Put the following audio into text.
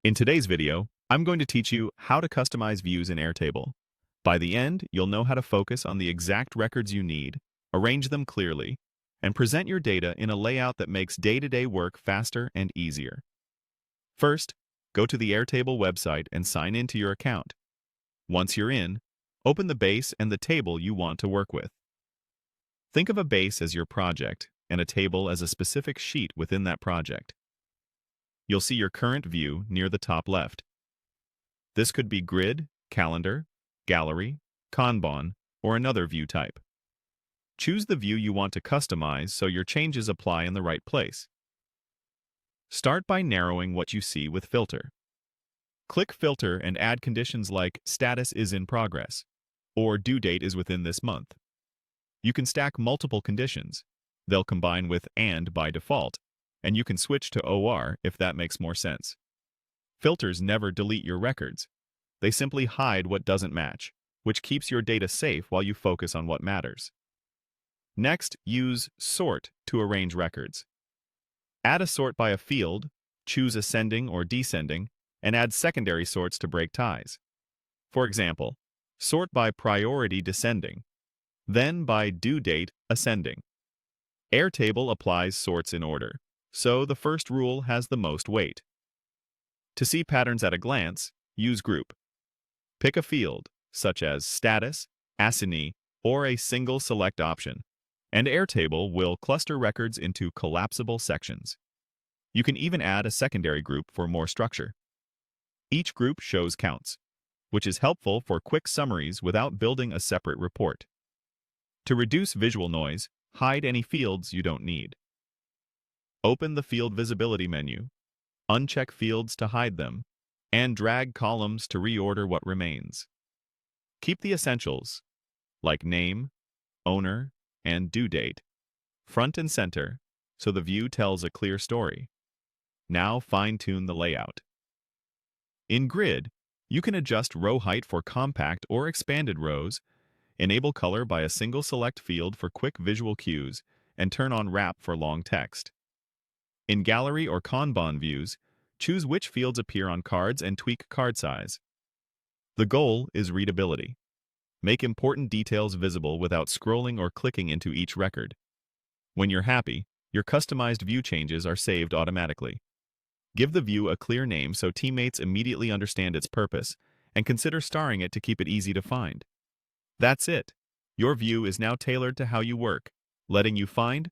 In today's video, I'm going to teach you how to customize views in Airtable. By the end, you'll know how to focus on the exact records you need, arrange them clearly, and present your data in a layout that makes day-to-day work faster and easier. First, go to the Airtable website and sign into your account. Once you're in, open the base and the table you want to work with. Think of a base as your project and a table as a specific sheet within that project. You'll see your current view near the top left. This could be grid, calendar, gallery, Kanban, or another view type. Choose the view you want to customize so your changes apply in the right place. Start by narrowing what you see with Filter. Click Filter and add conditions like Status is in progress or Due date is within this month. You can stack multiple conditions. They'll combine with AND by default, and you can switch to OR if that makes more sense. Filters never delete your records. They simply hide what doesn't match, which keeps your data safe while you focus on what matters. Next, use Sort to arrange records. Add a sort by a field, choose ascending or descending, and add secondary sorts to break ties. For example, sort by priority descending, then by due date ascending. Airtable applies sorts in order, so the first rule has the most weight. To see patterns at a glance, use Group. Pick a field, such as Status, Assignee, or a single select option, and Airtable will cluster records into collapsible sections. You can even add a secondary group for more structure. Each group shows counts, which is helpful for quick summaries without building a separate report. To reduce visual noise, hide any fields you don't need. Open the Field Visibility menu, uncheck fields to hide them, and drag columns to reorder what remains. Keep the essentials, like name, owner, and due date, front and center, so the view tells a clear story. Now fine-tune the layout. In Grid, you can adjust row height for compact or expanded rows, enable color by a single select field for quick visual cues, and turn on wrap for long text. In Gallery or Kanban views, choose which fields appear on cards and tweak card size. The goal is readability. Make important details visible without scrolling or clicking into each record. When you're happy, your customized view changes are saved automatically. Give the view a clear name so teammates immediately understand its purpose, and consider starring it to keep it easy to find. That's it. Your view is now tailored to how you work, letting you find,